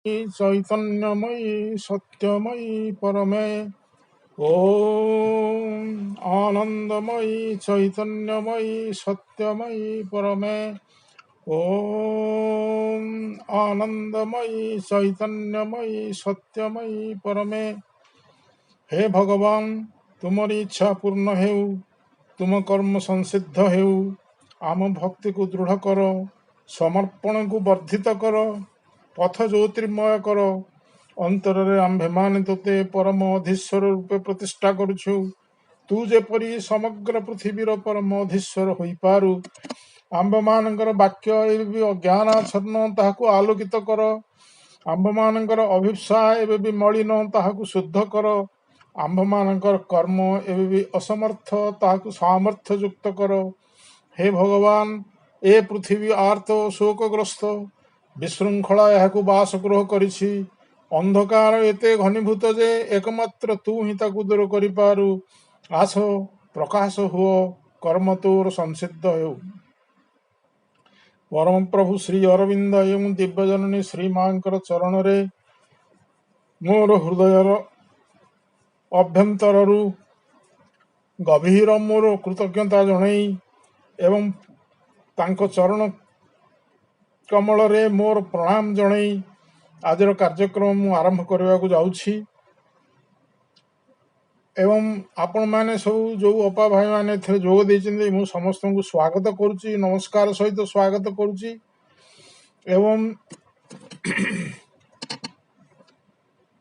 चैतन्यमयी सत्यमयी परमे ओम आनंदमयी चैतन्यमयी सत्यमयी परमे ओम आनंदमयी चैतन्यमयी सत्यमयी परमे। हे भगवान, तुमरी इच्छा पूर्ण हेउ, तुम कर्म संसिद्ध हेउ, आम भक्ति को दृढ़ कर, समर्पण को वर्धित कर, पथ ज्योतिर्मय कर। अंतରରେ ଆମ୍ଭେମାନେ ତୋତେ ପରମ ଅଧୀଶ୍ୱର ରୂପେ ପ୍ରତିଷ୍ଠା କରୁଛୁ। ତୁ ଯେପରି ସମଗ୍ର ପୃଥିବୀର ପରମ ଅଧୀଶ୍ୱର ହୋଇପାରୁ, ଆମ୍ଭମାନଙ୍କର ବାକ୍ୟ ଏବେ ବି ଅଜ୍ଞାନାଚ୍ଛନ୍ନ, ତାହାକୁ ଆଲୋକିତ କର। ଆମ୍ଭମାନଙ୍କର ଅଭିପ୍ସା ଏବେ ବି ମଳିନ, ତାହାକୁ ଶୁଦ୍ଧ କର। ଆମ୍ଭମାନଙ୍କର କର୍ମ ଏବେ ବି ଅସମର୍ଥ, ତାହାକୁ ସାମର୍ଥ୍ୟଯୁକ୍ତ କର। ହେ ଭଗବାନ, ଏ ପୃଥିବୀ ଆର୍ତ ଓ ଶୋକଗ୍ରସ୍ତ, ବିଶୃଙ୍ଖଳା ଏହାକୁ ବାସଗୃହ କରିଛି। ଅନ୍ଧକାର ଏତେ ଘନୀଭୂତ ଯେ ଏକମାତ୍ର ତୁ ହିଁ ତାକୁ ଦୂର କରିପାରୁ। ଆସ, ପ୍ରକାଶ ହୁଅ, କର୍ମ ତୋର ସଂସିଦ୍ଧ ହେଉ। ପରମ ପ୍ରଭୁ ଶ୍ରୀ ଅରବିନ୍ଦ ଏବଂ ଦିବ୍ୟଜନନୀ ଶ୍ରୀ ମାଙ୍କର ଚରଣରେ ମୋର ହୃଦୟର ଅଭ୍ୟନ୍ତରରୁ ଗଭୀର ମୋର କୃତଜ୍ଞତା ଜଣାଇ ଏବଂ ତାଙ୍କ ଚରଣ କମଳରେ ମୋର ପ୍ରଣାମ ଜଣାଇ ଆଜିର କାର୍ଯ୍ୟକ୍ରମ ମୁଁ ଆରମ୍ଭ କରିବାକୁ ଯାଉଛି। ଏବଂ ଆପଣମାନେ ସବୁ ଯେଉଁ ଅପା ଭାଇମାନେ ଏଥିରେ ଯୋଗ ଦେଇଛନ୍ତି, ମୁଁ ସମସ୍ତଙ୍କୁ ସ୍ୱାଗତ କରୁଛି, ନମସ୍କାର ସହିତ ସ୍ୱାଗତ କରୁଛି। ଏବଂ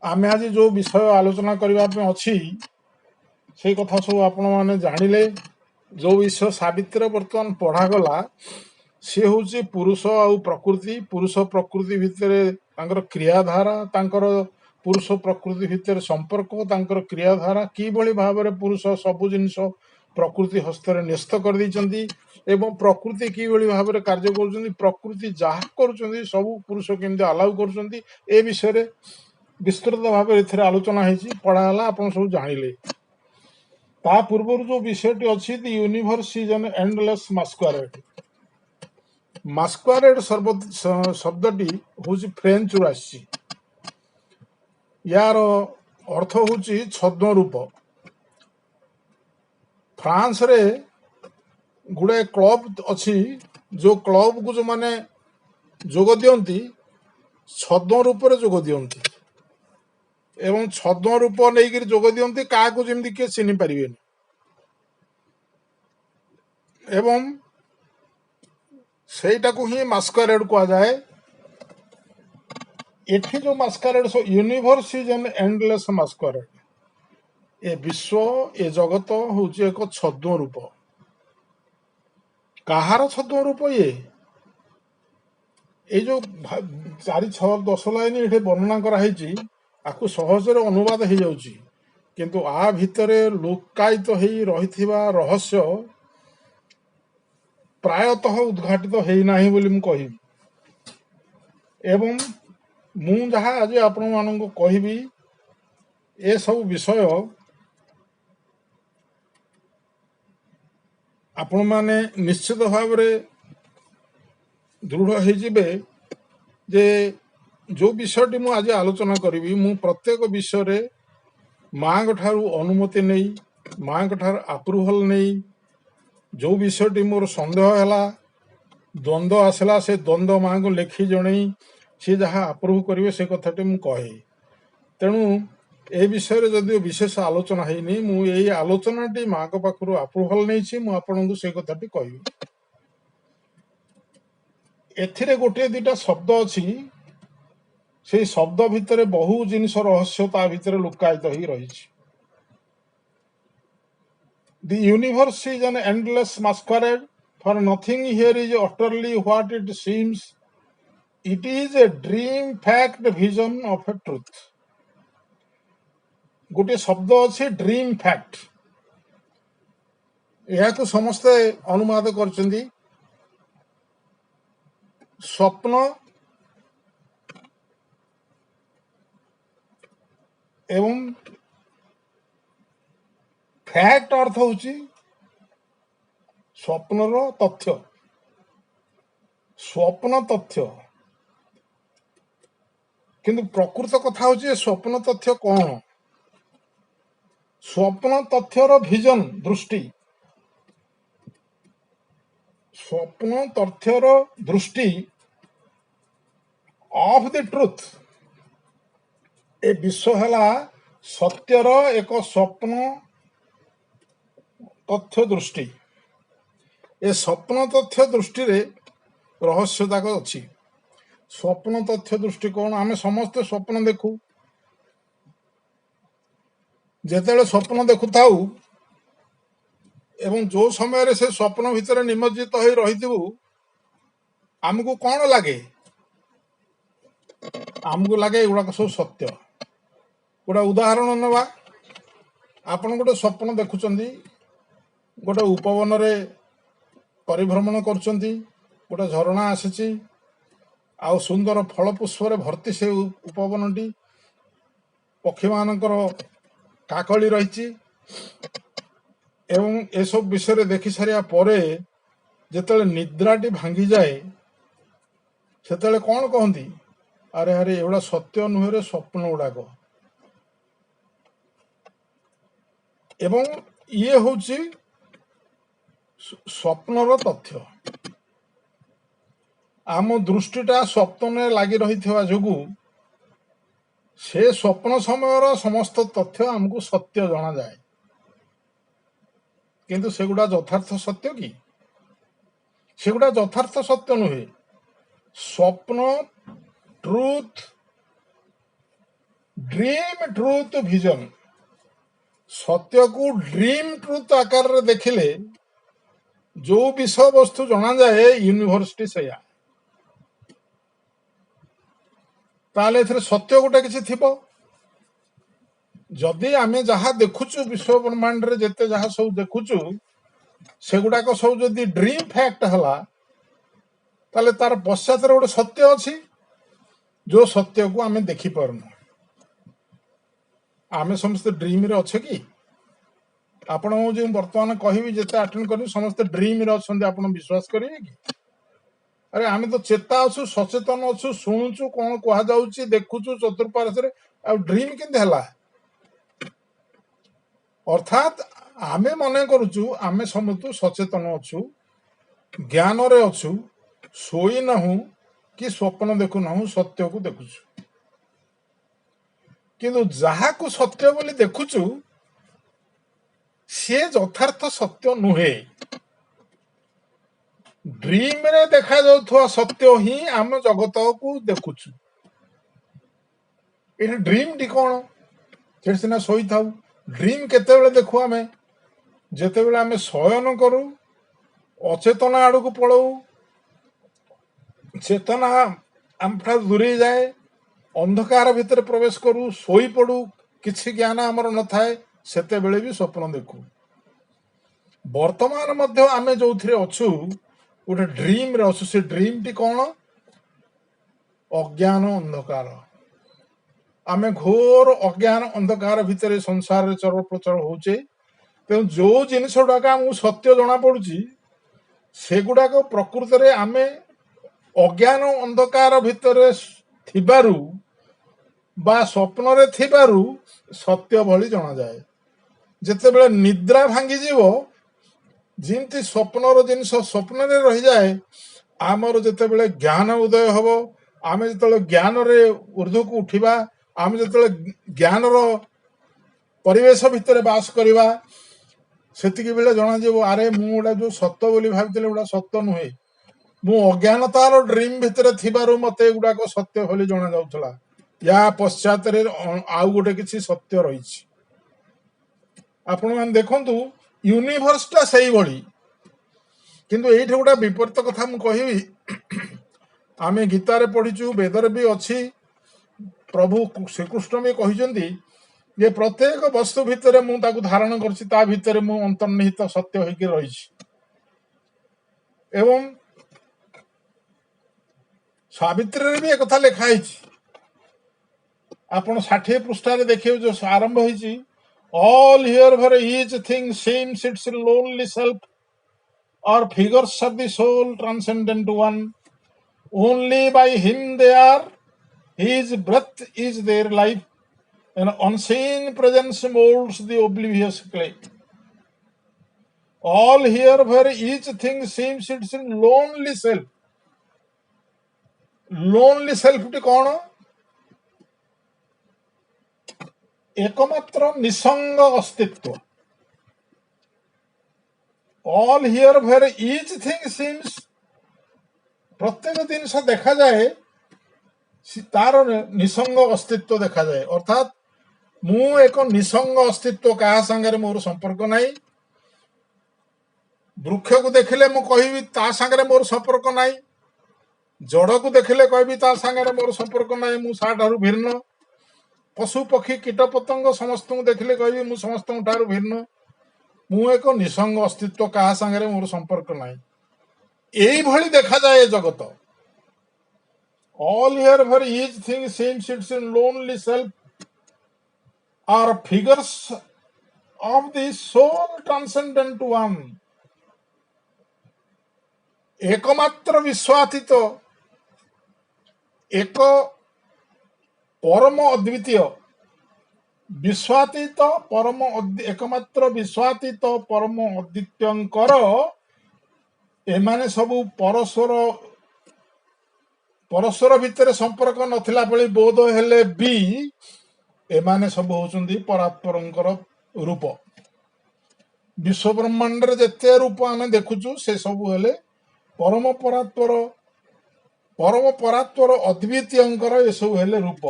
ଆମେ ଆଜି ଯେଉଁ ବିଷୟ ଆଲୋଚନା କରିବା ପାଇଁ ଅଛି, ସେଇ କଥା ସବୁ ଆପଣମାନେ ଜାଣିଲେ। ଯେଉଁ ବିଷୟ ସାବିତ୍ରୀରେ ବର୍ତ୍ତମାନ ପଢ଼ାଗଲା, ସିଏ ହେଉଛି ପୁରୁଷ ଆଉ ପ୍ରକୃତି। ପୁରୁଷ ପ୍ରକୃତି ଭିତରେ ତାଙ୍କର କ୍ରିୟାଧାରା, ତାଙ୍କର ପୁରୁଷ ପ୍ରକୃତି ଭିତରେ ସମ୍ପର୍କ, ତାଙ୍କର କ୍ରିୟାଧାରା, କିଭଳି ଭାବରେ ପୁରୁଷ ସବୁ ଜିନିଷ ପ୍ରକୃତି ହସ୍ତରେ ନ୍ୟସ୍ତ କରିଦେଇଛନ୍ତି ଏବଂ ପ୍ରକୃତି କିଭଳି ଭାବରେ କାର୍ଯ୍ୟ କରୁଛନ୍ତି, ପ୍ରକୃତି ଯାହା କରୁଛନ୍ତି ସବୁ ପୁରୁଷ କେମିତି ଆଲାଉ କରୁଛନ୍ତି, ଏ ବିଷୟରେ ବିସ୍ତୃତ ଭାବରେ ଏଥିରେ ଆଲୋଚନା ହେଇଛି, ପଢ଼ାହେଲା, ଆପଣ ସବୁ ଜାଣିଲେ। ତା ପୂର୍ବରୁ ଯେଉଁ ବିଷୟଟି ଅଛି, ଦି ୟୁନିଭର୍ସ ଇଜ୍ ଆନ୍ ଏଣ୍ଡଲେସ୍ ମାସ୍କୁଆରେଡ୍। ମାସ୍କୁଆରେଡ୍ ଶବ୍ଦଟି ହେଉଛି ଫ୍ରେଞ୍ଚରୁ ଆସିଛି। ୟାର ଅର୍ଥ ହେଉଛି ଛଦ୍ମ ରୂପ। ଫ୍ରାନ୍ସରେ ଗୁଡ଼ାଏ କ୍ଲବ୍ ଅଛି, ଯେଉଁ କ୍ଲବ୍କୁ ଯେଉଁମାନେ ଯୋଗ ଦିଅନ୍ତି, ଛଦ୍ମ ରୂପରେ ଯୋଗ ଦିଅନ୍ତି ଏବଂ ଛଦ୍ମ ରୂପ ନେଇକରି ଯୋଗ ଦିଅନ୍ତି, କାହାକୁ ଯେମିତି କିଏ ଚିହ୍ନି ପାରିବେନି। ଏବଂ ସେଇଟାକୁ ହିଁ ମାସ୍କୁଆରେଡ୍ କୁହାଯାଏ। ଏଠି ଯେଉଁ ମାସ୍କୁଆରେଡ୍, ୟୁନିଭର୍ସ ଇଜ୍ ଆନ୍ ଏଣ୍ଡଲେସ୍ ମାସ୍କୁଆରେଡ୍। ଏ ବିଶ୍ୱ, ଏ ଜଗତ ହେଉଛି ଏକ ଛଦ୍ମ ରୂପ। କାହାର ଛଦ୍ମ ରୂପ ଇଏ? ଏଇ ଯେଉଁ 4-6-10 ଲାଇନ୍ ଏଠି ବର୍ଣ୍ଣନା କରାହେଇଛି, ଆକୁ ସହଜରେ ଅନୁବାଦ ହେଇଯାଉଛି, କିନ୍ତୁ ଆ ଭିତରେ ଲୁକାୟିତ ହେଇ ରହିଥିବା ରହସ୍ୟ ପ୍ରାୟତଃ ଉଦ୍ଘାଟିତ ହେଇନାହିଁ ବୋଲି ମୁଁ କହିବି। ଏବଂ ମୁଁ ଯାହା ଆଜି ଆପଣମାନଙ୍କୁ କହିବି, ଏସବୁ ବିଷୟ ଆପଣମାନେ ନିଶ୍ଚିତ ଭାବରେ ଦୃଢ଼ ହେଇଯିବେ ଯେ ଯେଉଁ ବିଷୟଟି ମୁଁ ଆଜି ଆଲୋଚନା କରିବି, ମୁଁ ପ୍ରତ୍ୟେକ ବିଷୟରେ ମାଙ୍କ ଠାରୁ ଅନୁମତି ନେଇ, ମାଙ୍କ ଠାରୁ ଆପ୍ରୁଭାଲ୍ ନେଇ, ଯେଉଁ ବିଷୟଟି ମୋର ସନ୍ଦେହ ହେଲା, ଦ୍ୱନ୍ଦ୍ୱ ଆସିଲା, ସେ ଦ୍ୱନ୍ଦ୍ୱ ମାଙ୍କୁ ଲେଖି ଜଣେଇ ସେ ଯାହା ଆପ୍ରୁଭ୍ କରିବେ ସେ କଥାଟି ମୁଁ କହେ। ତେଣୁ ଏ ବିଷୟରେ ଯଦିଓ ବିଶେଷ ଆଲୋଚନା ହେଇନି, ମୁଁ ଏଇ ଆଲୋଚନାଟି ମାଙ୍କ ପାଖରୁ ଆପ୍ରୁଭାଲ୍ ନେଇଛି, ମୁଁ ଆପଣଙ୍କୁ ସେ କଥାଟି କହିବି। ଏଥିରେ ଗୋଟିଏ ଦୁଇଟା ଶବ୍ଦ ଅଛି, ସେଇ ଶବ୍ଦ ଭିତରେ ବହୁ ଜିନିଷ ରହସ୍ୟ ତା ଭିତରେ ଲୁକାୟିତ ହେଇ ରହିଛି। The universe is an endless masquerade, for nothing here is utterly what it seems. It is a dream, fact, vision of a truth. ଗୋଟିଏ ଶବ୍ଦ ଅଛି ଡ୍ରିମ୍ ଫ୍ୟାକ୍ଟ। ଏହାକୁ ସମସ୍ତେ ଅନୁବାଦ କରିଛନ୍ତି ସ୍ୱପ୍ନ ଏବଂ ଫ୍ୟାକ୍ଟ ଅର୍ଥ ହେଉଛି ସ୍ୱପ୍ନର ତଥ୍ୟ, ସ୍ୱପ୍ନ ତଥ୍ୟ। କିନ୍ତୁ ପ୍ରକୃତ କଥା ହେଉଛି ସ୍ୱପ୍ନ ତଥ୍ୟ କ'ଣ? ସ୍ୱପ୍ନ ତଥ୍ୟର ଭିଜନ ଦୃଷ୍ଟି, ସ୍ୱପ୍ନ ତଥ୍ୟର ଦୃଷ୍ଟି ଅଫ୍ ଦି ଟ୍ରୁଥ, ଏ ବିଶ୍ୱ ହେଲା ସତ୍ୟର ଏକ ସ୍ୱପ୍ନ ତଥ୍ୟ ଦୃଷ୍ଟି। ଏ ସ୍ୱପ୍ନ ତଥ୍ୟ ଦୃଷ୍ଟିରେ ରହସ୍ୟ ଯାକ ଅଛି। ସ୍ୱପ୍ନ ତଥ୍ୟ ଦୃଷ୍ଟି କ'ଣ? ଆମେ ସମସ୍ତେ ସ୍ୱପ୍ନ ଦେଖୁ। ଯେତେବେଳେ ସ୍ୱପ୍ନ ଦେଖୁଥାଉ ଏବଂ ଯେଉଁ ସମୟରେ ସେ ସ୍ୱପ୍ନ ଭିତରେ ନିମଜ୍ଜିତ ହୋଇ ରହିଥିବୁ, ଆମକୁ କ'ଣ ଲାଗେ? ଆମକୁ ଲାଗେ ଏଗୁଡ଼ାକ ସବୁ ସତ୍ୟ। ଗୋଟେ ଉଦାହରଣ ନେବା। ଆପଣ ଗୋଟେ ସ୍ୱପ୍ନ ଦେଖୁଛନ୍ତି, ଗୋଟେ ଉପବନରେ ପରିଭ୍ରମଣ କରୁଛନ୍ତି, ଗୋଟେ ଝରଣା ଆସିଛି, ଆଉ ସୁନ୍ଦର ଫଳ ପୁଷ୍ପରେ ଭର୍ତ୍ତି ସେ ଉପବନଟି, ପକ୍ଷୀମାନଙ୍କର କାକଳି ରହିଛି, ଏବଂ ଏସବୁ ବିଷୟରେ ଦେଖି ସାରିବା ପରେ ଯେତେବେଳେ ନିଦ୍ରାଟି ଭାଙ୍ଗିଯାଏ, ସେତେବେଳେ କ'ଣ କହନ୍ତି? ଆରେ ଆରେ ଏଗୁଡ଼ା ସତ୍ୟ ନୁହେଁ, ସ୍ୱପ୍ନ ଗୁଡ଼ାକ। ଏବଂ ଇଏ ହେଉଛି ସ୍ୱପ୍ନର ତଥ୍ୟ। ଆମ ଦୃଷ୍ଟିଟା ସ୍ୱପ୍ନରେ ଲାଗି ରହିଥିବା ଯୋଗୁଁ ସେ ସ୍ୱପ୍ନ ସମୟର ସମସ୍ତ ତଥ୍ୟ ଆମକୁ ସତ୍ୟ ଜଣାଯାଏ। କିନ୍ତୁ ସେଗୁଡ଼ା ଯଥାର୍ଥ ସତ୍ୟ କି? ସେଗୁଡ଼ା ଯଥାର୍ଥ ସତ୍ୟ ନୁହେଁ। ସ୍ୱପ୍ନ ଟ୍ରୁଥ, ଡ୍ରିମ୍ ଟ୍ରୁଥ ଭିଜନ। ସତ୍ୟକୁ ଡ୍ରିମ୍ ଟ୍ରୁଥ ଆକାରରେ ଦେଖିଲେ ଯେଉଁ ବିଷୟବସ୍ତୁ ଜଣାଯାଏ ୟୁନିଭର୍ସିଟି ସେଇଆ। ତାହେଲେ ଏଥିରେ ସତ୍ୟ ଗୋଟେ କିଛି ଥିବ। ଯଦି ଆମେ ଯାହା ଦେଖୁଛୁ ବିଶ୍ୱ ବ୍ରହ୍ମାଣ୍ଡରେ ଯେତେ ଯାହା ସବୁ ଦେଖୁଛୁ, ସେଗୁଡ଼ାକ ସବୁ ଯଦି ଡ୍ରିମ୍ ଫ୍ୟାକ୍ଟ ହେଲା, ତାହେଲେ ତାର ପଶ୍ଚାତରେ ଗୋଟେ ସତ୍ୟ ଅଛି, ଯେଉଁ ସତ୍ୟକୁ ଆମେ ଦେଖିପାରୁନୁ। ଆମେ ସମସ୍ତେ ଡ୍ରିମ୍ରେ ଅଛେ କି? ଆପଣ ମୁଁ ଯେଉଁ ବର୍ତ୍ତମାନ କହିବି, ଯେତେ ଆଟେଣ୍ଡ କରିବି, ସମସ୍ତେ ଡ୍ରିମ୍ରେ ଅଛନ୍ତି, ଆପଣ ବିଶ୍ୱାସ କରିବେ କି? ଆରେ ଆମେ ତ ଚେତା ଅଛୁ, ସଚେତନ ଅଛୁ, ଶୁଣୁଛୁ କ'ଣ କୁହାଯାଉଛି, ଦେଖୁଛୁ ଚତୁଃପାର୍ଶ୍ୱରେ, ଆଉ ଡ୍ରିମ୍ କେମିତି ହେଲା? ଅର୍ଥାତ୍ ଆମେ ମନେ କରୁଛୁ ଆମେ ସମସ୍ତେ ସଚେତନ ଅଛୁ, ଜ୍ଞାନରେ ଅଛୁ, ଶୋଇନାହୁଁ କି ସ୍ୱପ୍ନ ଦେଖୁନାହୁଁ, ସତ୍ୟକୁ ଦେଖୁଛୁ। କିନ୍ତୁ ଯାହାକୁ ସତ୍ୟ ବୋଲି ଦେଖୁଛୁ ସିଏ ଯଥାର୍ଥ ସତ୍ୟ ନୁହେଁ। ଡ୍ରିମ୍ରେ ଦେଖାଯାଉଥିବା ସତ୍ୟ ହିଁ ଆମେ ଜଗତକୁ ଦେଖୁଛୁ। ଏଠି ଡ୍ରିମ୍ଟି କ'ଣ? ସେଠି ସିନା ଶୋଇଥାଉ। ଡ୍ରିମ୍ କେତେବେଳେ ଦେଖୁ? ଆମେ ଯେତେବେଳେ ଆମେ ଶୟନ କରୁ, ଅଚେତନା ଆଡ଼କୁ ପଳଉ, ଚେତନା ଆମଠାରୁ ଦୂରେଇ ଯାଏ, ଅନ୍ଧକାର ଭିତରେ ପ୍ରବେଶ କରୁ, ଶୋଇପଡ଼ୁ, କିଛି ଜ୍ଞାନ ଆମର ନଥାଏ, ସେତେବେଳେ ବି ସ୍ୱପ୍ନ ଦେଖୁ। ବର୍ତ୍ତମାନ ମଧ୍ୟ ଆମେ ଯେଉଁଥିରେ ଅଛୁ, ଗୋଟେ ଡ୍ରିମ୍ରେ ଅଛୁ। ସେ ଡ୍ରିମ୍ଟି କ'ଣ? ଅଜ୍ଞାନ ଅନ୍ଧକାର। ଆମେ ଘୋର ଅଜ୍ଞାନ ଅନ୍ଧକାର ଭିତରେ ସଂସାରରେ ଚଳପ୍ରଚଳ ହେଉଛେ। ତେଣୁ ଯେଉଁ ଜିନିଷ ଗୁଡ଼ାକ ଆମକୁ ସତ୍ୟ ଜଣାପଡ଼ୁଛି, ସେଗୁଡ଼ାକ ପ୍ରକୃତରେ ଆମେ ଅଜ୍ଞାନ ଅନ୍ଧକାର ଭିତରେ ଥିବାରୁ ବା ସ୍ୱପ୍ନରେ ଥିବାରୁ ସତ୍ୟ ଭଳି ଜଣାଯାଏ। ଯେତେବେଳେ ନିଦ୍ରା ଭାଙ୍ଗିଯିବ, ଯେମିତି ସ୍ୱପ୍ନର ଜିନିଷ ସ୍ୱପ୍ନରେ ରହିଯାଏ, ଆମର ଯେତେବେଳେ ଜ୍ଞାନ ଉଦୟ ହେବ, ଆମେ ଯେତେବେଳେ ଜ୍ଞାନରେ ଊର୍ଦ୍ଧ୍ୱକୁ ଉଠିବା, ଆମେ ଯେତେବେଳେ ଜ୍ଞାନର ପରିବେଶ ଭିତରେ ବାସ କରିବା, ସେତିକି ବେଳେ ଜଣାଯିବ, ଆରେ ମୁଁ ଗୁଡ଼ା ଯେଉଁ ସତ ବୋଲି ଭାବିଥିଲି ଗୁଡ଼ା ସତ ନୁହେଁ। ମୁଁ ଅଜ୍ଞାନତାର ଡ୍ରିମ୍ ଭିତରେ ଥିବାରୁ ମୋତେ ଏଗୁଡ଼ାକ ସତ୍ୟ ବୋଲି ଜଣାଯାଉଥିଲା। ୟା ପଶ୍ଚାତରେ ଆଉ ଗୋଟେ କିଛି ସତ୍ୟ ରହିଛି। ଆପଣମାନେ ଦେଖନ୍ତୁ, ୟୁନିଭର୍ସଟା ସେଇଭଳି। କିନ୍ତୁ ଏଇଠି ଗୋଟେ ବିପରୀତ କଥା ମୁଁ କହିବି। ଆମେ ଗୀତାରେ ପଢ଼ିଛୁ, ବେଦରେ ବି ଅଛି, ପ୍ରଭୁ ଶ୍ରୀକୃଷ୍ଣ ବି କହିଛନ୍ତି ଯେ ପ୍ରତ୍ୟେକ ବସ୍ତୁ ଭିତରେ ମୁଁ ତାକୁ ଧାରଣ କରିଛି, ତା ଭିତରେ ମୁଁ ଅନ୍ତର୍ନିହିତ ସତ୍ୟ ହେଇକି ରହିଛି। ଏବଂ ସାବିତ୍ରୀରେ ବି ଏକଥା ଲେଖା ହେଇଛି। ଆପଣ 60 ପୃଷ୍ଠାରେ ଦେଖିବେ, ଯେଉଁ ଆରମ୍ଭ ହେଇଛି, all here for each thing seems its lonely self or figures of the soul transcendent one, only by him they are His breath is their life. An unseen presence molds the oblivious clay. All here where each thing seems its lonely self. Lonely self ଟି କଣ? एकमात्र निसंग अस्तित्व. All here where each thing seems, प्रत्येक जिनिष देखा जाए तार निसंग अस्तित्व देखा जाए. अर्थात मु एक निसंग अस्तित्व क्या संगे मोर संपर्क नहीं. वृक्ष को देखिले मु कहिबी ता संगे मोर संपर्क नहीं. जड़ को देखिले कहबी ता संगे मोर संपर्क नहीं, मु सा ठारू भिन्न. पशु पक्षी कीट पतंग समस्त को देखिले कहबी मु समस्त ठारू भिन्न. मु एक निसंग अस्तित्व क्या संगे मोर संपर्क नहीं. यही भली देखा जाए जगत. All here where each thing seems its lonely self are figures of the soul transcendent one. एकमात्र विश्वातीत एक परम अद्वितीय विश्वातीत परम एकमात्र विश्वातीत परम अद्वितीयंकर एमाने सबू परस्पर भितर संपर्क नथिला भली बोध हेले भी एमाने सब होचंदी परात्परंकर रूप. विश्व ब्रह्मांड रे जेते रूप आमे देखुचु से सब हेले परम परात्पर अद्वितीयंकर ये सब हेले रूप.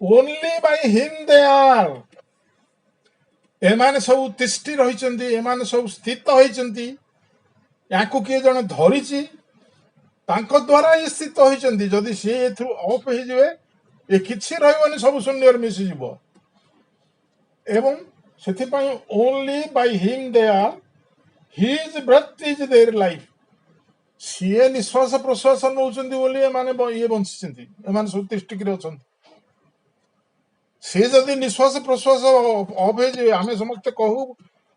Only by him they are. एमाने सब तिष्ठि रहिचंदी, एमाने सब स्थित होइचंदी. याकू किए जने धरिची तांको द्वारा ये स्थित होइचंदी. जदि से एथु ऑफ हे जिवे ए किछि रहबनी सब शून्य मिसि जिवो. एवं सेथि पई only by him they are. His breath is their life. सीए निश्वास प्रश्वास नौचंदी बोली माने ये बंचिचंदी. एमाने सब तिष्ठिकरे अछंती. से जदि निश्वास प्रश्वास ऑफ हे जिवे आमे समस्त कहू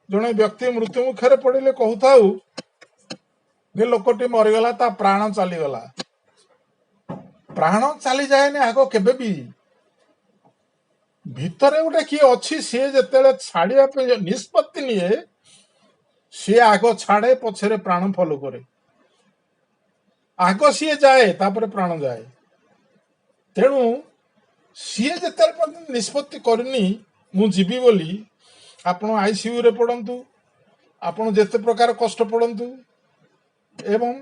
जने व्यक्ति मृत्यु मुखरे पड़िले कहूथाउ जे लोकटी मरिगला ता प्राण चलीगला. प्राण चली जाए आग केबे भी भितरे गोटे किए अच्छी सी जिते छाड़ा निष्पत्ति निए सी आग छाड़े पछरे प्राण फॉलो करे. आग सी जाए तापर प्राण जाए. तेणु सी जिते निष्पत्ति करनी मु जीवी बोली आपण आईसीयू रे पड़ंतु, आपण जेते प्रकार कष्ट पड़ंतु एवं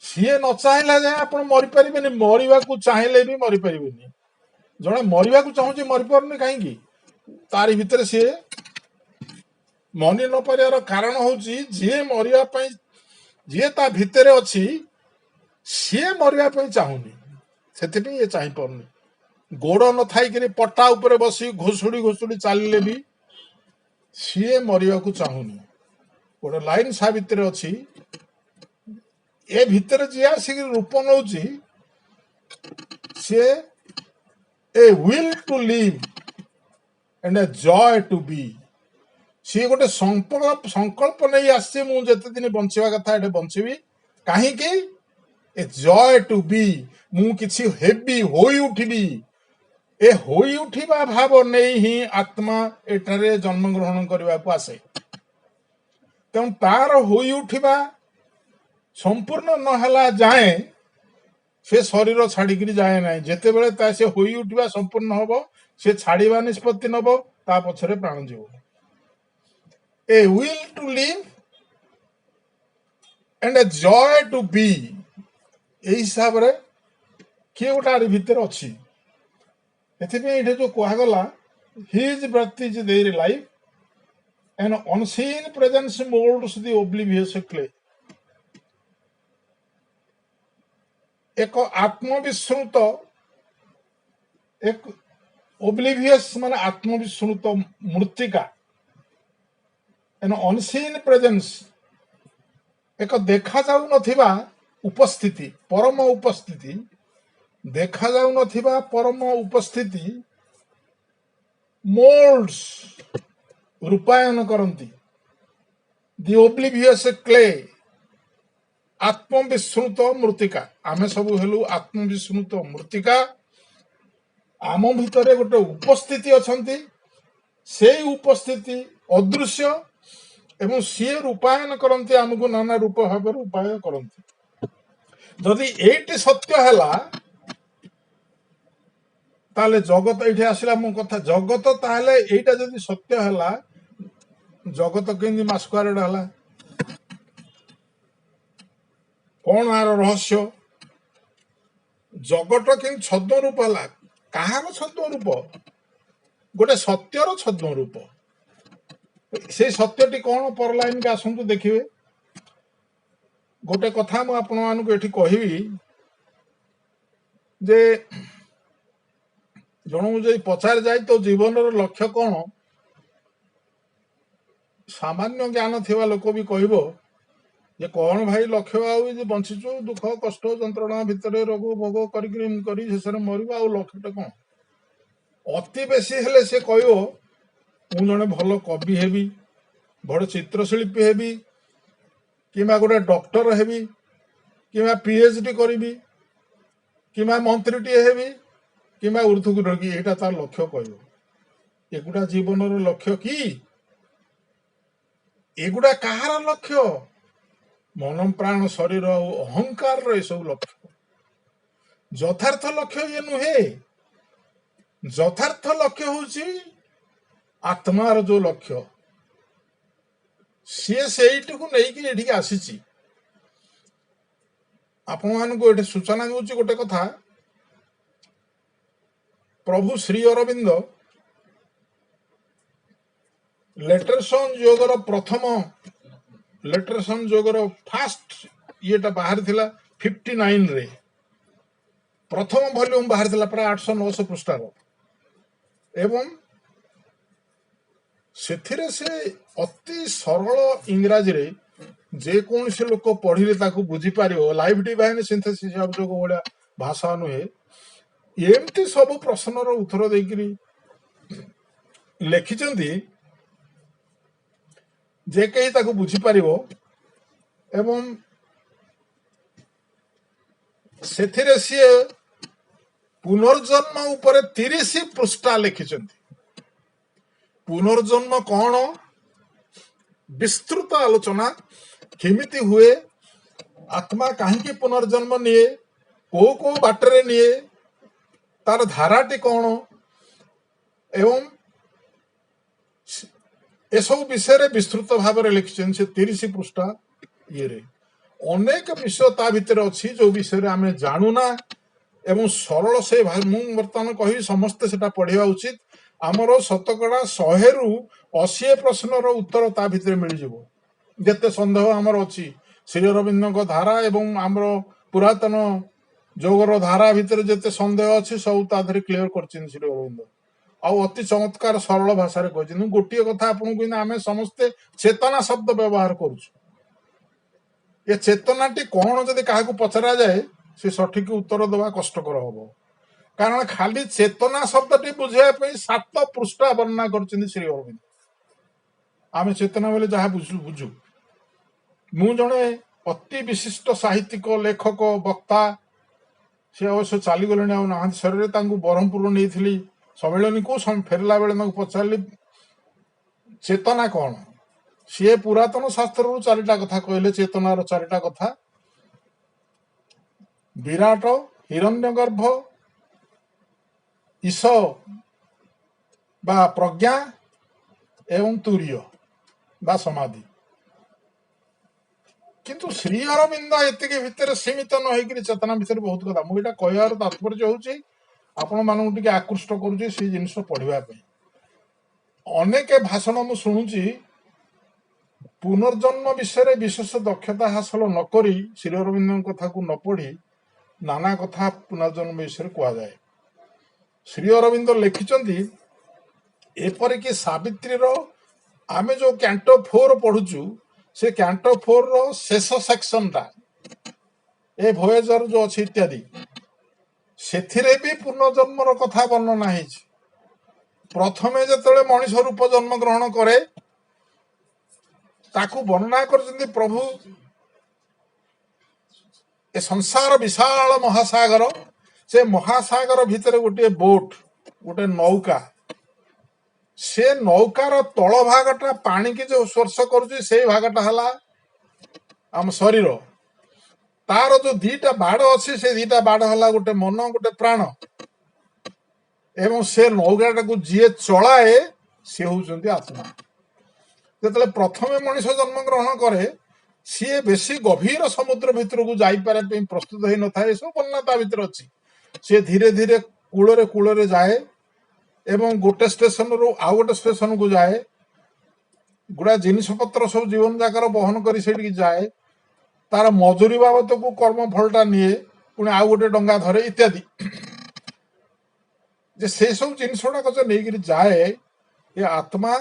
सीए न चाहिला जाए आप मरी पारे. मरवा को चाहिए भी मरी पारे. जड़े मरवा को चाहूँ मरी पारे कहीं तारी भितर सी मनी न पार कारण हूँ जी मरवाई जी ता भितर अच्छी सी मरवाई चाहूनी से ये चाहिए. गोड़ न थी पटा उपरे बसी घोषुड़ी घोषुड़ी चलिले भी सी मरवा को चाहूनी. गोटे लाइन सा भितर अच्छी ए भितर जी आसिक रूप नौ सी a will to live and a joy to be. सी गोटे संकल्प नहीं आसी मुझे दिन बंचवा कथा ये बंचबी कहीं ए जॉय टू बी. मु किछि हेबी होई उठिबी. ए होई उठिबा भाव नहीं ही आत्मा एठारे जन्म ग्रहण करने को आसे. तेणु तार होई उठिबा संपूर्ण नहला जाए से शरीर छाड़िक जाए ना. जिते बड़े से होई उठिबा संपूर्ण हम से छाड़ा निष्पत्ति नब ता पछरे प्राण जीव. A will to live and a joy to be. यही हिसाब रे किए गोटे भितर अच्छी. एथे जो कहगला his breath is their life an unseen presence moulds the oblivious clay. एक आत्मविस्मृत एक ओब्लिवियस माने आत्मविस्मृत मृत्तिका. एन अनसीन प्रेजेंस एक देखा जाऊ नथिबा उपस्थिति, परम उपस्थिति, देखा जाऊ नथिबा परम उपस्थिति मोल्ड्स रूपायन करती. दि ओब्लिवियस क्ले आत्मविस्मृत मृत्तिका आमे सब हेलु आत्मविस्मृत मृत्तिका आम भितर गोटे उपस्थिति अछंती से उपस्थिति अदृश्य एवं सी रूपायन करती आमको नाना रूप भाव उपाय करती जदि एटी सत्य है ताले जगत ये आसला मो कथा जगत ताले एटा जदि सत्य है जगत केमती मास्कुआरेड है कौन आर रहस्य जगत कि छद्म रूप है कहार छद्म रूप गोटे सत्यर छद्म रूप से सत्यटी कौन पर लाइन के आसतु देखिए गोटे कथा मु आपण मानक एठी कहबी जे जन जो पचार जाए तो जीवन लक्ष्य कौन सामान्य ज्ञान थिबा लोक भी कहबो जे कौन भाई लक्ष्य आउ बंचीचु दुख कष्ट जंत्रणा भितर रोग भोग करी शेष मरवा आ लक्ष्यटा कौन अति बेसी हेले से कहबो मु जने भल कवि हेबी बड़ चित्रशिल्पी हेबी किमा गोटे डॉक्टर हेबी किमा पीएचडी करी किमा मंत्रीटे हेबी किमा ऊर्ध्वक रोगी यहाँ तार लक्ष्य कह एगुड़ा जीवन लक्ष्य कि एगुड़ा कहार लक्ष्य मन प्राण शरीर अहंकार सब लक्ष्य यथार्थ लक्ष्य ये नुहे यथार्थ लक्ष्य हूँ आत्मार जो लक्ष्य सी से आसी आपण मानक सूचना दूसरी गोटे कथा प्रभु श्री अरविंद लेटरसन जोगर प्रथम लेटरसन जोगर फास्ट ये बाहर थिला 59 रे प्रथम वॉल्यूम बाहर थिला प्राय 800-900 पृष्ठार एवं सेथिरे से अति सरल इंग्राजी रे जे कौन से लोक पढ़िले ताकू बुझी पारिबो लाइव डिवाइन सिंथेसिस अभियोग भलिया भाषा नुहे एमती सब प्रश्नर उत्तर देकरी लिखिचंती जे कहीं ताकू बुझी पारिबो एवं सेथिरे से पुनर्जन्म ऊपर 30 पृष्ठा लिखिचंती पुनर्जन्म कौन विस्तृत आलोचना केमिति हुए आत्मा कहीं पुनर्जन्म निये को बाटरे निये तार धाराटी कौन एवं एसबू विषय विस्तृत भाव में लिखिं से 30 पृष्ठा ये अनेक विषय ता भितर अच्छी जो विषय आम जानूना एवं सरल से बर्तमान कह समस्ते से पढ़ा उचित आमर शतकड़ा 100 रु 80 प्रश्नर उत्तर ता भितर मिल जाव जिते सन्देह आमर अच्छी श्री अरविंद धारा एवं आमर पुरातन जोगर धारा भितर जिते सन्देह अच्छी सब ताधर क्लीयर कर श्री अरविंद अति चमत्कार सरल भाषा कहते गोटे कथा आपको आम समस्ते चेतना शब्द व्यवहार करुँ ये चेतनाटी कौन जदि क्या पचरा जाए से सठिक उत्तर देवा कष्टकर हम कारण खाली चेतना शब्दटी बुझापी 7 पृष्ठा वर्णना कर श्री अरविंद आम चेतना बोले जहाँ बुझु मु जड़े अति विशिष्ट साहित्यिक लेखक वक्ता सी अवश्य चलीगले ना शरीर ब्रह्मपुर नहीं सम्मेलन को फेरला बेले पचारि चेतना कौन सी पुरातन शास्त्र रु 4टा कथा कहले चेतनार 4टा कथा विराट हिरण्यगर्भ ईश बा प्रज्ञा एवं तुर्य बा समाधि किंतु श्री अरविंद एतिक भितर सीमित न होकर चेतना भितर बहुत कथा मुझे कहर तात्पर्य हूँ आपण मानक टिके आकृष्ट करुचे से जिनस पढ़ापी अनेक भाषण मु शुणुची पुनर्जन्म विषय विशेष दक्षता हासिल नक श्री अरविंद कथा को न पढ़ी नाना कथा पुनर्जन्म विषय कहुए श्री अरविंद लिखिं एपरिक सावित्री आमे जो कैंटो 4 पढ़ुचु से कैंटो 4 रो शेष सेक्शन टा ए भोयेजर जो अच्छी इत्यादि सेथिरे भी पुनर्जन्मर कथा वर्णना है प्रथमे जतले मनीष रूप जन्म ग्रहण करे ताकू वर्णना कर प्रभु ए संसार विशाल महासागर से महासागर भितर गोटे बोट गोटे नौका से नौकार तल भागटा पानी की जो स्पर्श करुच्ची से भागटा है आम शरीर तार जो दीटा बाड़ अच्छी से दीटा बाड़ है गोटे मन गोटे प्राण एवं से नौकाटा को जी चलाए सी हूँ आत्मा जो प्रथम मनीष जन्म ग्रहण करे सी बेसी गभीर समुद्र भितर को जापारे प्रस्तुत हो न था सब वर्णना भितर अच्छी सी धीरे धीरे कूल कूल जाए एवं गोटे स्टेशन रु आउ गोटे स्टेशन को जाए गुड़ा जिनिस पत्र सब जीवन जाकर बहन कर जाए तार मजूरी बाबत को कर्म फलटा निए पुणी आउ गोटे डंगा धरे इत्यादि जे से सब जिनिस गुड़ाक जो नहीं जाए ये आत्मा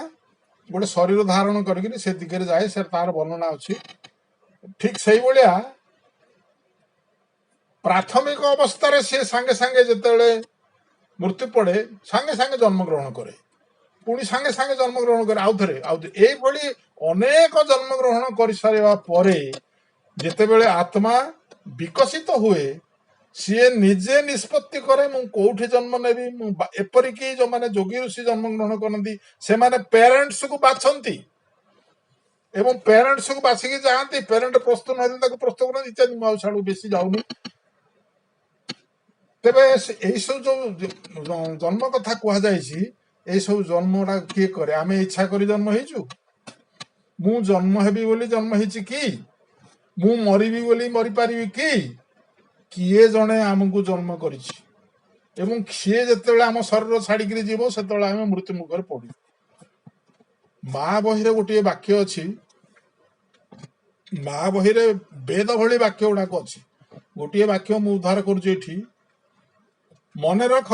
गोटे शरीर धारण करके से दिगरे जाए से तार वर्णना अच्छी ठीक से भाया प्राथमिक अवस्था सी सांगे सांगे जिते मृत्यु पड़े सांगे सांगे जन्म ग्रहण करे पुणी सांगे सांगे जन्म ग्रहण करे आउ थे यही अनेक जन्म ग्रहण कर सारा पर जिते आत्मा विकसित हुए सी निजे निष्पत्ति करे मु कोठी जन्म नेबी एपरिक जो माने जोगी ऋषि जन्म ग्रहण करती से माने पेरेंट्स को बाछंती एवं पेरेंट्स को बाछिकी जाती पेरेंट प्रस्तुत न प्रस्तुत करते इत्यादि मुझे छाड़ू बेसी जाऊनी तेरे यही सब जो जन्म कथा कह सब जन्म गुड़ा किए करे आम इच्छा कर जन्म हो मु जन्म हेबी बोली जन्म हो कि मु मरबी बोली मरी पारि कि किए जड़े आमको जन्म कर सी जो आम शरीर छाड़ी जीव से आम मृत्यु मुखर पड़ू माँ बही गोटे वाक्य अच्छी माँ बही वेद भली वाक्य गुड़ाक अच्छी गोटे वाक्य मु उद्धार करुच्ची मन रख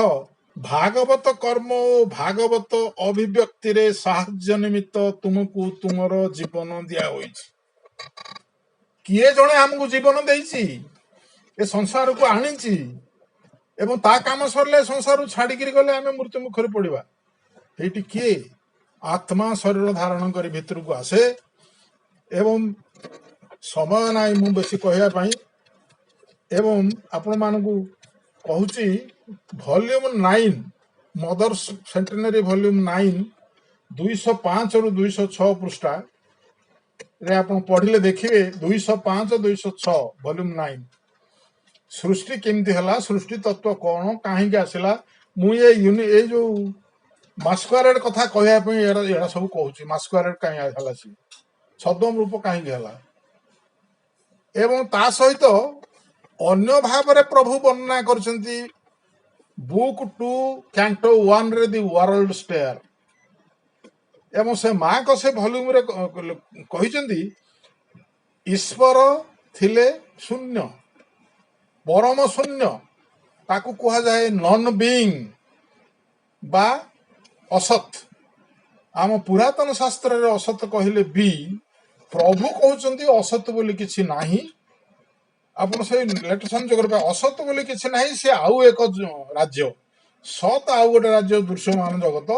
भागवत कर्म और भागवत अभिव्यक्ति रे साहाय्य निमित्त तुमको तुमर जीवन दिया किए जड़े आमको जीवन देइछि ए संसार को आनी एवं ता काम सरले संसार छाड़ी गले आम मृत्यु मुखर पड़ा ये किए आत्मा शरीर धारण कर भीतर को आसे एवं समय ना मु बेसी कहवाई एवं आपण मानू कहूँ वॉल्यूम 9 मदर्स सेंटेनरी वॉल्यूम 9 205 रु 206 पृष्ठा रे आपण पढ़िले देखिए 205 206 वॉल्यूम 9 सृष्टि केमती है सृष्टि तत्व कौन कहीं आसला मुझे जो मास्कुआरेड कथा कहवाई एड़ा सब कहूँ मास्कुआरेड कहीं सी छद्म रूप कहीं एवं ता सहित अन्य भाव प्रभु वर्णना करछंती बुक 2 कैंटो 1 रे दी वर्ल्ड स्टेयर एवं से माँ को से वॉल्यूम रे कहिसंती ईश्वर थिले शून्य परम शून्य ताकू कहा जाए नॉन बीइंग बा असत आम पुरातन शास्त्र रे असत कहले भी प्रभु कहउचंती असत बोली किछि नाही आपण से लेटेशन जोगर असत बोली किछि नाही से आउ एक राज्य सत आउ गोटे राज्य दृश्यमान जगत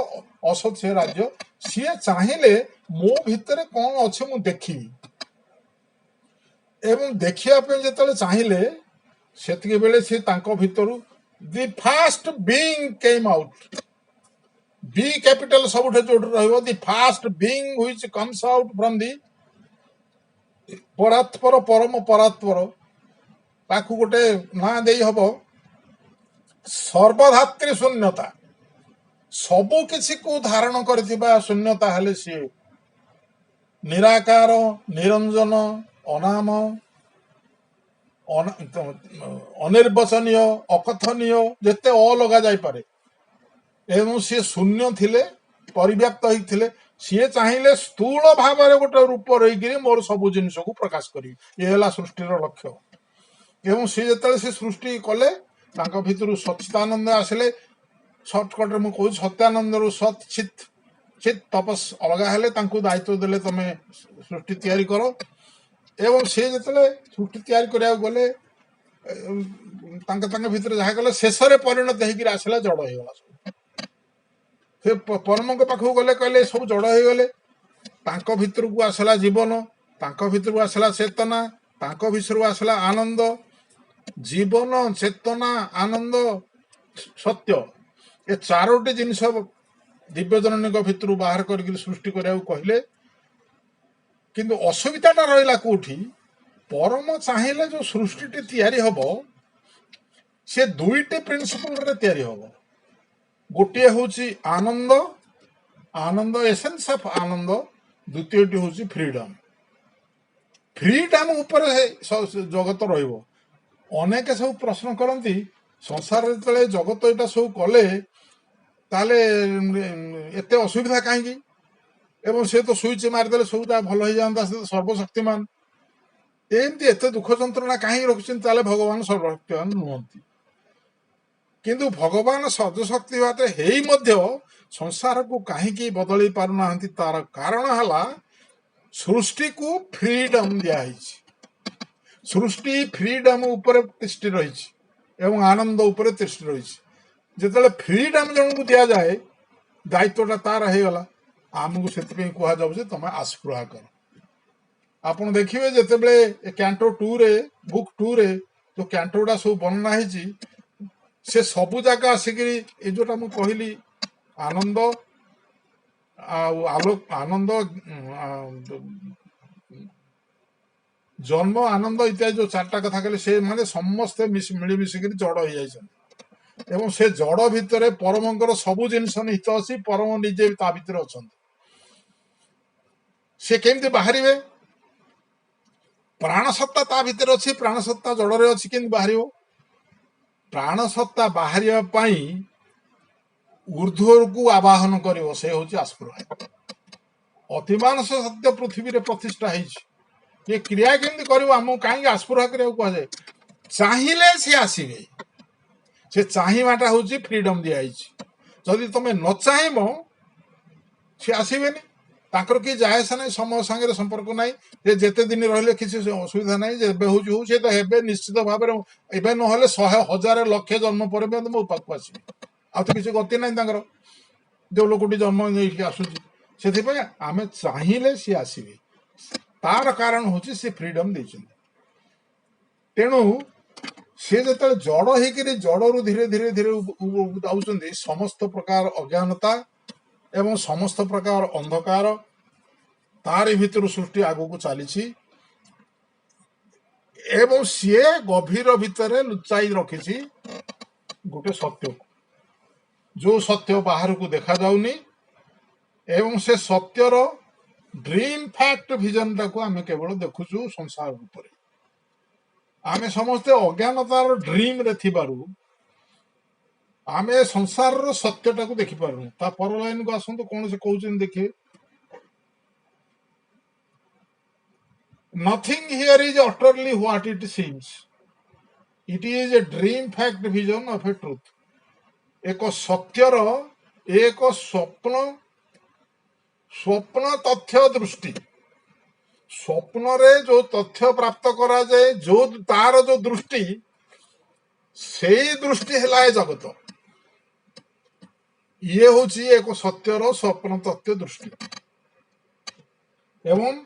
असत से राज्य सी चाहिए मो भितर कौन अच्छे मु देखी एवं देखिया जो चाहिए से बेले सी भितर the first being came out B capital सब जो रहिबो the first being which comes out from the परात्पर परम परात्पर ताकू गोटे ना दे हम सर्वधात्री शून्यता सबु किसी को धारण करथिबा शून्यता हेले सी निराकार निरंजन अनाम अनिर्वचनीय अकथनीय जेते अलगा जाई पारे एवं सी शून्य थिले परिव्याप्त होइथिले सी चाहिए स्थूल भाव में गोटे रूप रही मोर सबु जिनिस को प्रकाश करी ये है सृष्टिर लक्ष्य एवं सी जो सी सृष्टि कले भितर सच्चिदानंद आसिले सर्टकट में कहूँ सत्यानंद रु सत चित चित तपस अलग हेले दायित्व देले तमे सृष्टि तैयारी करो एवं सी जो सृष्टि तैयारी करा गले भितर जहाँ गले शेष परिणत होकर आसला जड़ होगा से परम पाख गले कहले सब जड़ हो गले भितर को आसला जीवन भितर को आसला चेतना भितर को आसला आनंद जीवन चेतना आनंद सत्य ए चारोटी जिनिस दिव्य जननी भितर बाहर कर सृष्टि करा कहले किंतु असुविधाटा रहा कौटी परम चाहिए जो सृष्टि तैयारी हम से दुईटी प्रिंसिपल तैयारी हम गोटे हूँ आनंद आनंद एसेंस ऑफ आनंद द्वितीयटी हूँ फ्रीडम फ्रीडम उपर जगत रनेक सब प्रश्न करती संसार जो जगत यहाँ सब कले ताले एत असुविधा कहीं एवं से तो स्विच मारिदे सब भल हो जाता से सर्वशक्तिमान एमती एत दुख जंत्रणा कहीं रखुच्च भगवान सर्वशक्तिमान नुहति किंतु भगवान सर्वशक्ति बाटे हेई मध्य संसार को कहीं बदल पारना तार कारण है सृष्टि को फ्रीडम दिखाई सृष्टि फ्रीडम उपर तिष्ठि रही एवं आनंद उपर तिष्ठि रही जिते फ्रीडम जन को दि जाए दायित्वटा तार होगला आमको से कहुचे तुम आस्पृहा कर आप देखिए जिते कैंटो 2 रे बुक 2 रे जो कैंटो गुड़ा सब वर्णना से सबु जगह आसिक जोटा मुझे कहली आनंद आलोक आनंद जन्म आनंद इत्यादि जो चार्टा कथा कहले से माने समस्ते मिलमिशिक जड़ हो जाए से जड़ भितर परमंकर सबु जिनस निहित अच्छी परम निजे ता भितर अच्छा से केमती बाहर प्राणसत्ता ता भितर अच्छी प्राणसत्ता जड़े अच्छी केमती बाहर प्राणसत्ता बाहर ऊर्ध्वर को आवाहन कर से हूँ आस्पृहा अतिमानस सत्य पृथ्वी रे प्रतिष्ठा ये क्रिया केमती कर कहीं आस्पृहा करा कहुए चाहिए सी आसवे से चाहवाटा हूँ फ्रीडम दिखाई जदि तुम न चाहब सी आसबे कि जाए से ना समय सागर संपर्क ना जिते दिन रही किसी असुविधा ना जब हूँ सी तो हे निश्चित भाव में ना 100,000 लक्ष जन्म पर मो पाक आस तो किसी गति ना जो लोकटी जन्म आसूसी से आम चाहिए सी आसवे तार कारण हूँ सी फ्रीडम दे तेणु सी जो जड़ हो जड़ू धीरे धीरे धीरे जाऊँ समस्त प्रकार अज्ञानता एवं समस्त प्रकार अंधकार तारी भितर सृष्टि आग को चली एवं सी गभीर भितर लुचाई रखी गोटे सत्य जो सत्य बाहर को देखा जाऊनी एवं से सत्यर ड्रीम फैक्ट विजन टाक आम केवल देखुचु संसार रूप आम समस्ते अज्ञानतार ड्रीम रे थिबारु आमे संसार रो सत्यटा को देखि पारु ता पर लाइन को आसंतु कोन से कहउछन देखिए nothing here is utterly what it seems it is a dream fact vision of A truth एक सत्यर एक स्वप्न स्वप्न तथ्य दृष्टि स्वप्न रे जो तथ्य प्राप्त करा जाए जो तार जो दृष्टि से दृष्टि है जगत ये हूँ एक सत्यर स्वप्न तथ्य दृष्टि एवं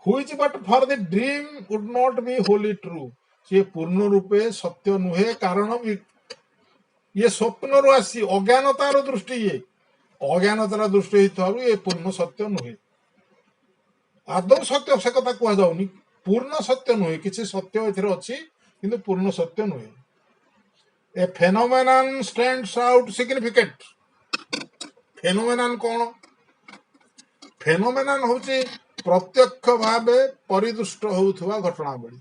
which but for the dream would not be Holi true ये पूर्ण रूपे सत्य नुहे कारण ये स्वप्न रू आसी अज्ञानतार दृष्टि ये अज्ञानतार दृष्टि ये पूर्ण सत्य नुहे आदौ सत्य से कथा कह जाऊनी पूर्ण सत्य नुहे किसी सत्य एथिरे अछि किंतु पूर्ण सत्य नुहे a phenomenon stands out significant phenomenon कौन फेनोमेनन होची प्रत्यक्ष भावे परिदृष्ट होउथवा घटनावली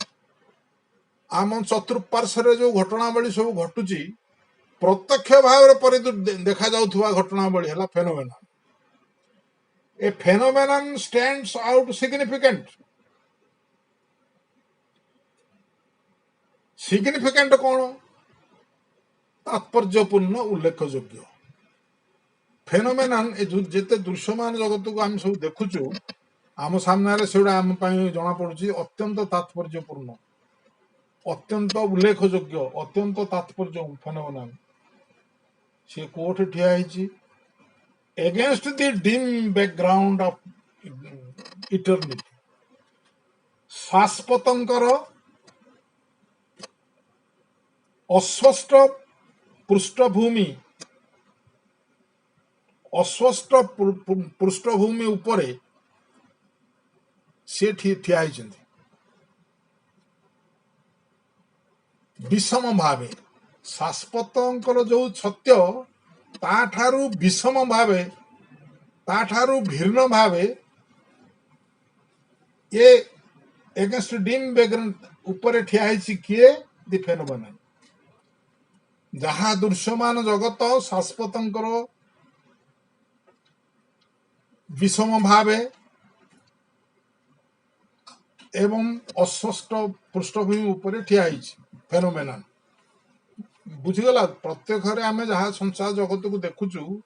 आम चतुर्पार्श्व जो घटनावली सब घटुची प्रत्यक्ष भाव देखा जाउथवा घटनावली है phenomenon a phenomenon stands out significant significant कौन तात्पर्यपूर्ण उल्लेख योग्य फेनोमेनन जिते दृश्यमान जगत को आम सब देखुचु आम सामने से आम जना पड़ी अत्यंत तात्पर्यपूर्ण अत्यंत उल्लेख योग्य अत्यंत तात्पर्य फेनोमेनन सी कोठी ठिया against the dim background of eternity शाश्वतंकर अस्वस्थ पृष्ठभूमि अस्वस्थ पृष्ठभूमि उपरे से ठिया होइछन्ति विषम भावे शाश्वतंकर जो सत्य ताठारु विषम भावे ताठारु भिन्न भावे ये एगेंस्ट डीम बैकग्राउंड ऊपर ठिया होइछि किए दि फेनोमेनन जहाँ दृश्यमान जगत शाश्वतंकर विषम भावे एवं अस्वस्थ पृष्ठभूमि ऊपर ठिया होइछि फेनोमेनन बुझीगला प्रत्यक्ष आम जहाँ संसार जगत को देखुचु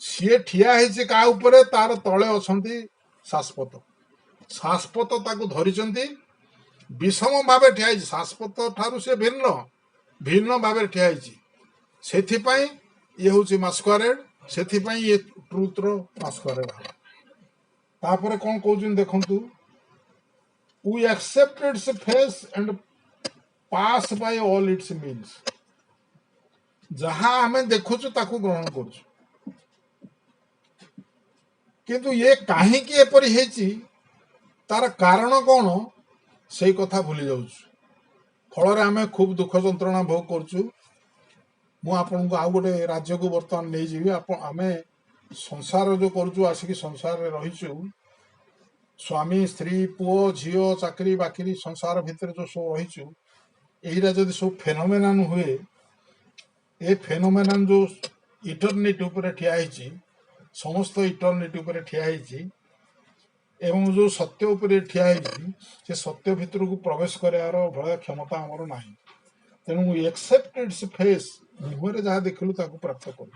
सी ठिया होइछि का ऊपर तार तले अछंती शाश्वत शाश्वत ताकू धरिचंती विषम भावे ठिया होइछि शाश्वत ठारू से भिन्न भिन्न भाव ठिया होइछि सेथिपाई ये होछि मास्कुआरेड सेथिपाई ये ट्रुथ रो मास्कुआरेड तापर कोन कहउछन देखंतु we accept its face and pass by all its means जहाँ आमे देखुछु ताकू ग्रहण करूछु किंतु ये काहे कि एपरि हेछि तार कारण कोन सेई कथा भूली जाउछु फल आमे खूब दुख जंत्रणा भोग करूछु मु आपन को आउ गोटे राज्य को वर्तमान नहीं जीवी आमे संसार जो करूछु आसिक संसार रे रहिछु स्वामी स्त्री पुओ झियो चाकरी बाकरी संसार भितर जो सब रहिछु एहिरा जदि सब फेनोमेनन हुए ए फेनोमेनन जो इटर्निटी ऊपर ठिया होइछि समस्त इटर्निटी ऊपर ठिया होइछि एवं जो सत्य ऊपर ठिया होइछि से सत्य भितर को प्रवेश करार भय क्षमता हमर नाही तेणु एक्सेप्ट इट्स फेस मुहरे जहाँ देखलु ताकू प्राप्त करू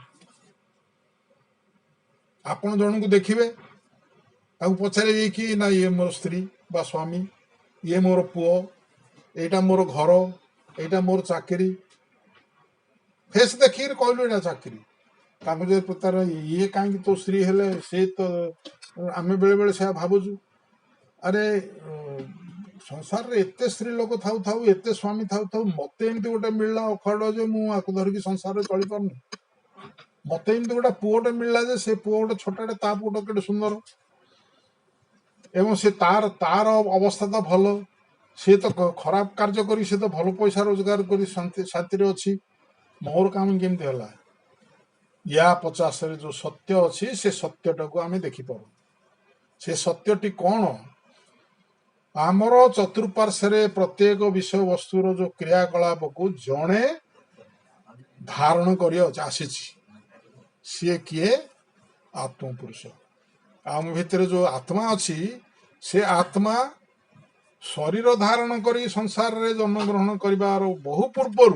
आपण जन को देखिबे ताकू पचारे कि ना ये मोर स्त्री बा स्वामी ये मोर पुओ एटा मोर घर एटा मोर चाकरी फेस देखिए कहलु एटा चाकरी ताकू जे प्रकार ये काहे तो स्त्री हेले से तो आमे बेले बेले से भाबुजु अरे संसार रे एते स्त्री लोक थाउ थाउ एते स्वामी थाउ थाउ मते एमती गोटे मिलला अखड़ जे मु आकु धरिकी संसार रे चली पारनी मते एमती गोटे पुओटे मिलला जे से पुओ गोटे छोटाटे ता पुओ केटे सुंदर एवं से तार तार अवस्था तो भल सी तो खराब कार्य करी से तो भल पैसा रोजगार करी शांति रे अछि मोर काम केमती हला या 50 रे जो सत्य अछि से सत्यटा को आमे देखि पारो से सत्यटी कोन आमर चतुर्पार्श्वे प्रत्येक विषय वस्तुर जो क्रियाकलाप को जड़े धारण कर सी किए आत्म पुरुष आम भितर जो आत्मा अच्छी से आत्मा शरीर धारण कर संसार रे जन्म ग्रहण कर बहु पूर्वर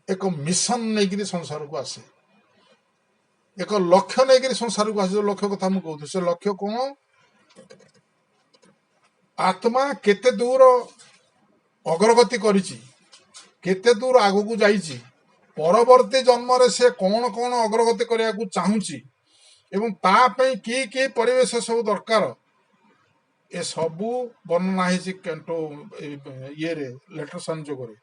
एक मिशन नहीं संसार को आसे एक लक्ष्य नहीं संसार को आसे जो लक्ष्य कथा मुझे कहूँ से लक्ष्य कौन आत्मा केते दूर अग्रगति करिछि केते दूर आगु को जाइछि परवर्ती जन्म रे से कौन कौन अग्रगति करिया को चाहूछि एवं ता पई की परिवेश सब दरकार ए सबु वर्णना हिछि केंटो ये रे लेटर संजोग रे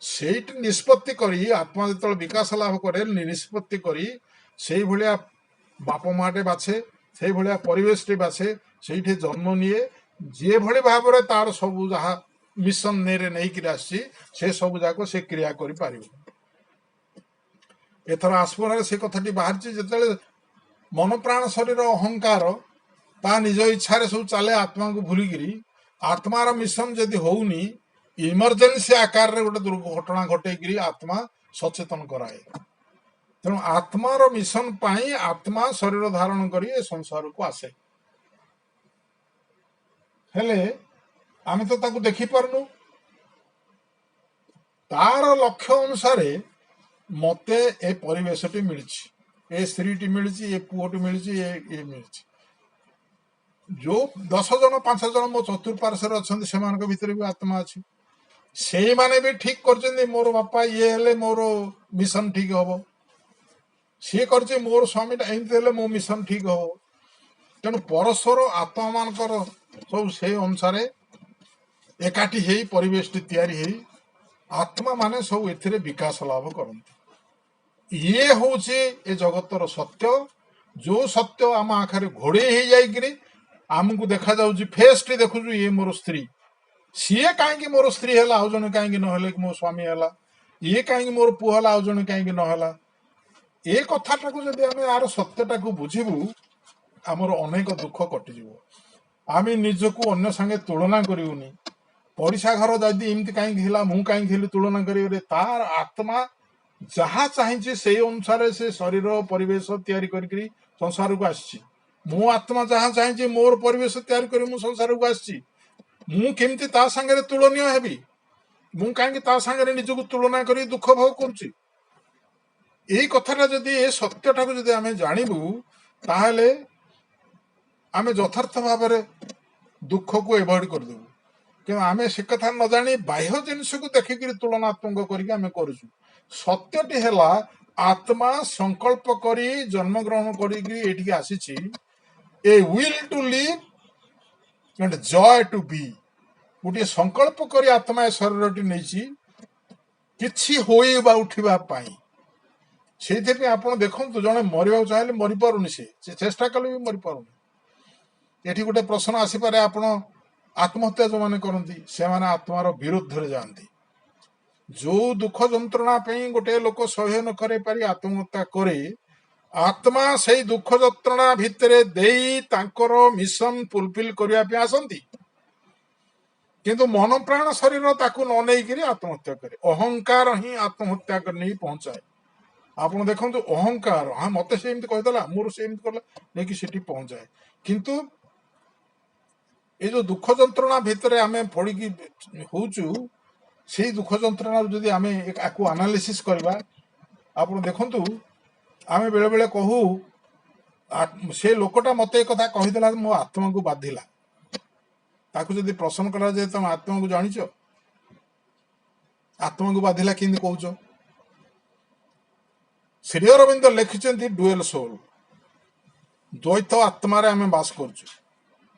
सेट निष्पत्ति करी आत्मा जतल विकास लाभ करे निष्पत्ति करी सेई भलिया बाप माटे बाछे सेई भलिया परिवेश रे बाछे सेइठे जन्म निये जे भली भाव रे तार सब जहा मिशन नेरे नहीं कि आसी से सब जाक से क्रिया करि पारिबो एथर आस्पना से कथाटी बाहर जिते मन प्राण शरीर अहंकार ता निज इच्छा रे सब चले आत्मा को भूलिकी आत्मार मिशन जदि होउनी इमरजेंसी आकार रे गोटे दुर्घटना घटे आत्मा सचेतन कराए तेणु आत्मार मिशन पाई आत्मा शरीर धारण करी संसार को आसे हेले आमे तो ताकू देखि पारनु तार लक्ष्य अनुसार मते ए परिवेशटी मिलछि ए स्त्रीटी मिलछि ए पुओटी मिलछि ए मिलछि जो 10 जन 5 जन मो चतुर्पार्श्वर अछंती सेमान के भीतर भी आत्मा अछि सेई माने भी ठीक करछन्ती मोर बापा ये हेले मोर मिशन ठीक हबो से करछि मोर स्वामीटा एंते हेले मो मिशन ठीक हबो तेणु परस्पर आत्मा मानकर सब से अनुसार एकाठी हे परिवेश तैयारी आत्मा माने सब एथिरे विकास लाभ करती। ये हूँ ए जगतर सत्य, जो सत्य आम आखिर घोड़े हो जाइए आमको देखा जाऊँ फेस टी देखु ये मोर स्त्री, सीए कहीं मोर स्त्री है आउ जन कहीं ना मो स्वामी है, ये कहीं मोर पुह है आउ जन कहीं ना ए कथाटा को जब आम यार सत्यटा को बुझीबू आमर अनेक दुख कटिज। आम निजको अन्य संगे तुलना करूनी, पड़िशा घर जदि एमती कहीं मु कहीं तुलना कर तार आत्मा जहाँ चाहिए से अनुसार से शरीर परिवेश तैयारी कर संसार को आसी, मो आत्मा जहाँ चाहिए मोर परिवेश तैयारी कर संसार को आसी, मु केमती ता संगे तुलनीय हेबी, मु कहीं ता संगे निजको तुलना कर दुख भोग करुच्ची। यही कथाटा जदि ए सत्यटा को जदि आम जानबू ताहले आम यथार्थ भाव दुख को एवॉइड करदेबू। कि आम से कथा न जानी बाह्य जिनस को देखिक तुलनात्मक कर सत्यटी है आत्मा संकल्प करी जन्म ग्रहण करी आसी a will to live and joy to be, गोटे संकल्प करी आत्मा ए शरीर नहीं किछि होइबा उठिबा पाई। से आप देखु जड़े मरवा चाहिए मरी पारुनि, से चेष्टा कले भी मरी पारुनि। एठी गोटे प्रश्न आसीपे आप आत्महत्या जो मैंने करती से माने आत्मार विरुद्ध रे जाती। जो दुख जंत्रणा गोटे लोक सह्य न करे पारी आत्महत्या करे, आत्मा से दुख जंत्रणा भितर देई तांकर मिशन फुलफिल करने आसती, किंतु मन प्राण शरीर ताकू न नहीं आत्महत्या करे। अहंकार ही आत्महत्या करने पहुंचाए। आप देखो अहंकार हाँ मत से कहीदेला मोर से कला नहीं कि पहुंचाए, किंतु ये जो दुख जंत्रणा भितर आम पड़ी हूँ से दुख जंत्रणा जदि आम आपको एनालिसिस करवा, आप देखु आम बेले बेले कहू से लोकटा मत एक कथा कहीदेला मो आत्मा को बाधिला, ताकू जदि प्रश्न करा जाए तुम आत्मा को जानिच आत्मा को बाधिला कि कौच। श्री अरविंद लिखिं डुएल सोल, द्वैत आत्मा आम बास कर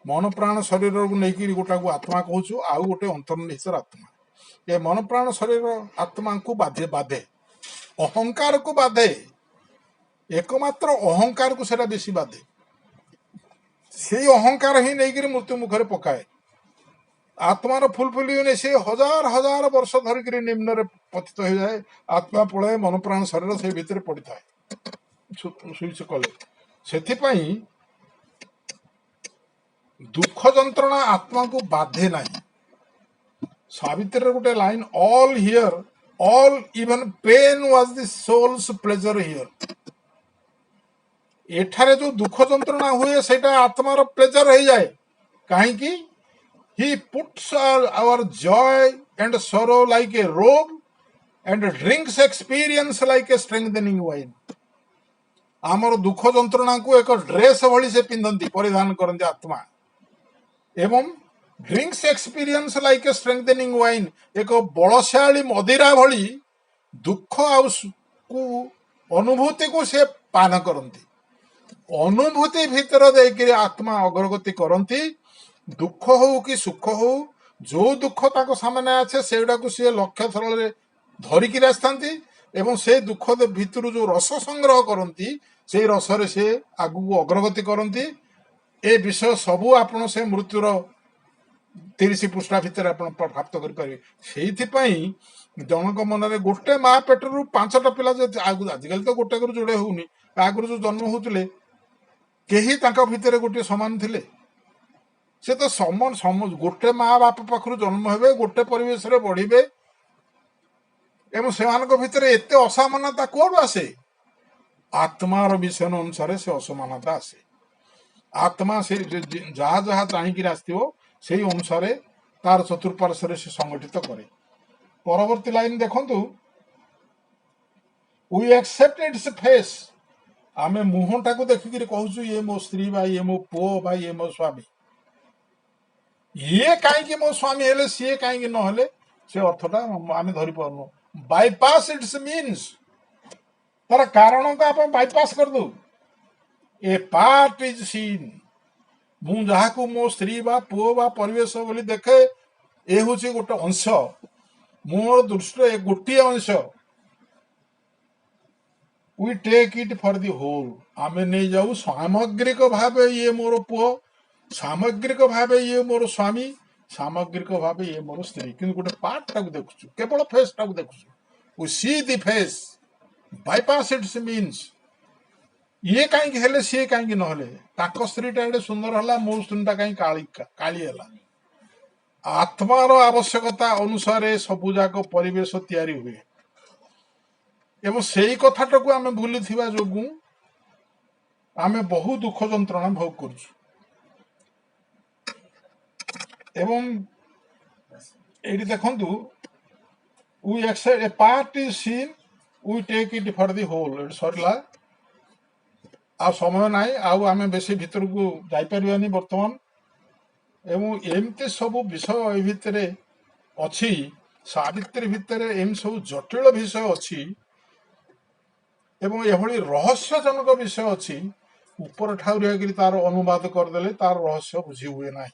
मन प्राण शरीर को लेकिन गोटा को आत्मा कहूँ आउ गोटे अंतर्निहित आत्मा। ये मन प्राण शरीर आत्मा को बाधे बाधे अहंकार को बाधे, एकमात्र अहंकार को सेटा बेसी बाधे। से अहंकार ही नहीं मृत्यु मुखर पकाए। आत्मार फुलफिल से हजार हजार वर्ष धरिक निम्न पतित हो जाए, आत्मा पलाए मन प्राण शरीर से भितर पड़ी था सुइच कले। से दुख जंत्रणा आत्मा को बाधे ना। सावित्री गोटे line all here all even pain was the soul's pleasure here. एठारे जो दुख जंत्रणा हुए सेटा आत्मार प्लेजर हो जाए, कहीं he puts our joy and sorrow like a robe and drinks experience like a strengthening wine। आमर दुख जंत्रणा को एक ड्रेस भली से पिंधती परिधान करती आत्मा, एवं drinks experience like a strengthening wine एक बलशाली मदिरा भली दुख अनुभूति को से पान करती। अनुभूति भितर देकर आत्मा अग्रगति करती। दुख हो कि सुख हो जो दुख ताको सामने आछे सेगुड़ा को सी लक्ष्य थल धरिकी आसता से दुख भितर जो रस संग्रह करती से रस से आगू अग्रगति करती। ए विषय सबू आपण से मृत्युर 30 पृष्ठा भितर प्राप्त करें। जनक मन गोटे माँ पेटर 5टा पिला आजिकल तो गोटे जोड़े होनी, आगुरी जो जन्म होते कहीं भितर गोटे समान थिले। से तो सम गोटे माँ बाप पाखु जन्म हे गोटे परिवेश रे बढ़े एवं से भितर एत असमानता कौन आसे? आत्मार विषय अनुसार से असमानता आसे। आत्मा से जहाँ जहाँ चाहिए आसो से अनुसार तार चतुर्पार्श्व से संगठित करे। परवर्ती लाइन देखु वी एक्सेप्ट इट्स फेस। आमे मुहटा को देखिक कहूँ ये मो स्त्री बा ये मो पुओ बा ये मो स्वामी, ये कहीं मो स्वामी हेले सी कहीं नहेले से अर्थटा आम धरी पारनु। बाईपास इट्स मीन्स तार कारण को आप बाईपास कर दो। ए पार्ट इज सीन मु जहाँ को मो स्त्री बा पुओ बा परिवेश बोली देखे ए हूँ गोटे अंश मोर दृष्टि गोटे अंश we take it for the whole आमे नहीं जाऊ सामग्रिक भाव ये मोर पुओ सामग्रिक भाव ये मोर स्वामी सामग्रिक भाव ये मोर स्त्री कि गोटे पार्ट टाक देखु केवल फेस टाक देखु we see the face bypass its means ये कहीं हेले सी कहीं ना स्त्रीटा एडे सुंदर है मो स्त्रीटा कहीं काली है आत्मार आवश्यकता अनुसार सबुजाक परिवेश तैयारी हुए एवं से ही कथाटा को आम भूली जो आम बहु दुख जंत्रणा भोग करुचु एवं ये देखु we accept a part is seen we take it for the whole सरला आ समय ना आम बेसी भीतर को जापारानी बर्तमान एवं एमती सब विषय भितर अच्छी सावित्री भितर एम सब जटिल विषय अच्छी एवं एभली रहस्यजनक विषय अच्छी ऊपर ठाउर तार अनुवाद करदे तार रहस्य बुझी हुए ना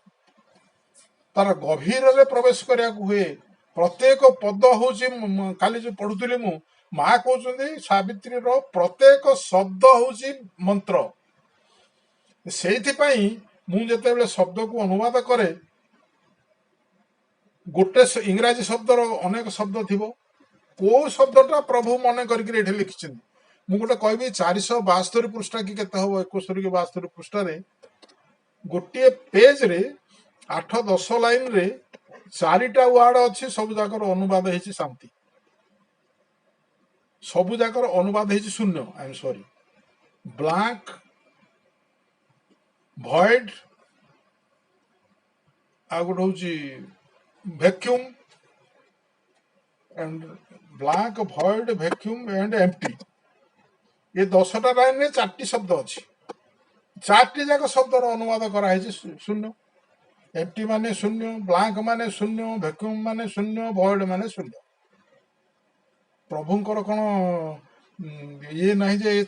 तार गभीर रे प्रवेश करिया हुए प्रत्येक पद हूँ काली जो पढ़ुली मु माँ कहते सावित्री प्रत्येक शब्द हूँ मंत्र से मुझे शब्द को अनुवाद करे गोटे इंग्राजी शब्दर अनेक शब्द थी को शब्दटा प्रभु मन करके लिखिं मु गोटे कहि 472 पृष्ठा कि केते हम 71 कि 72 पृष्ठार गोटे पेज रे 8-10 लाइन रे 4टा वार्ड अच्छी सब जाकर अनुवाद है शांति सब जाकर अनुवाद है शून्य I am sorry blank void आ गोटे हूँ vacuum and blank void vacuum and empty ये 10टा लाइन रे 4टी शब्द अच्छी 4टी जाक शब्दर अनुवाद कराई शून्य एम्प्टी माने शून्य ब्लैंक माने शून्य वैक्यूम माने शून्य भॉइड माने शून्य प्रभुंकर कौन ये नहीं जे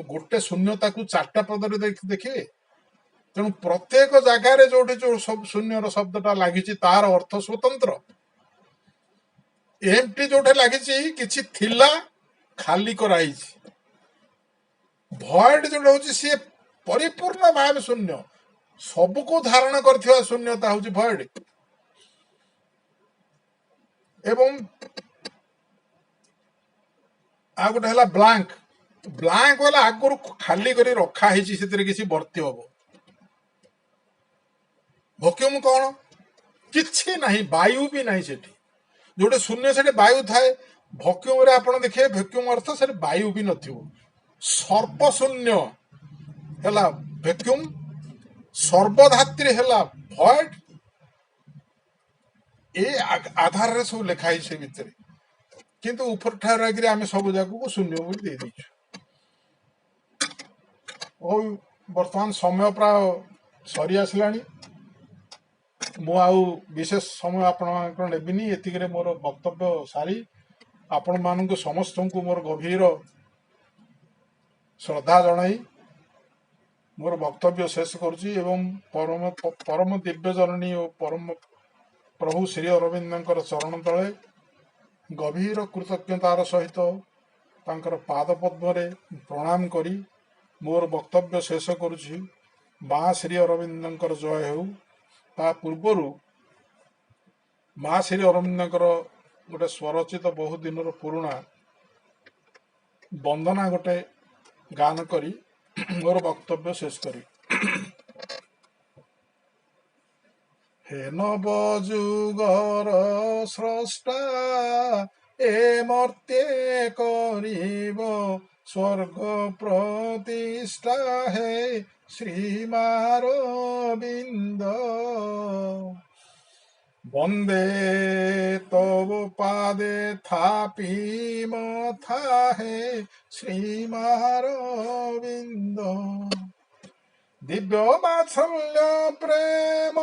गोटे शून्यता को 4टा पदर देखिए तेणु प्रत्येक जगार जो सब शून्यर शब्दटा लगी तार अर्थ स्वतंत्र एम्प्टी जोटे लगी किसी थिला खाली कराई भॉइड जोटा हूँ सी परिपूर्ण भाव शून्य सबको धारण कर शून्यता हूँ भॉइड एवं आ गोटे है ब्लैंक ब्लैंक वाला आगुरी खाली कर रखाही किसी भर्ती हम वैक्यूम कौन किसी ना वायु भी ना से जोटे शून्य से वायु थाए वैक्यूम रे आप देखिए वैक्यूम अर्थ से वायु भी नथिबो सर्प शून्य है वैक्यूम सर्वधात्री है भॉइड ए आधार रे सब लिखाई से भितर किंतु ऊपर ठार आम सब जाक को शून्य बोली दे दीचु और वर्तमान समय प्राय सरी आसला विशेष समय आपण नेबिनी एतिक मोर वक्तव्य सारी आपण मानक समस्त को मोर गभीर श्रद्धा जनाई मोर वक्तव्य शेष करुच्ची एवं परम परम दिव्य जननी और परम प्रभु श्री अरविंदर चरण तले गभीर कृतज्ञतार सहित तांकर पाद पद्म प्रणाम करी मोर वक्तव्य शेष करुच्ची माँ श्री अरविंदर जय हो ता पूर्वर माँ श्री अरविंदर गोटे स्वरचित बहु दिन पुराणा वंदना गोटे गान करी मोर वक्तव्य शेष करी हे नवजुगर स्रष्टा ए मर्त्य करिब स्वर्ग प्रतिष्ठा हे श्रीमारविंद वंदे तव पादे थापी मथा हे श्रीमारविंद दिव्य वात्सल्य प्रेम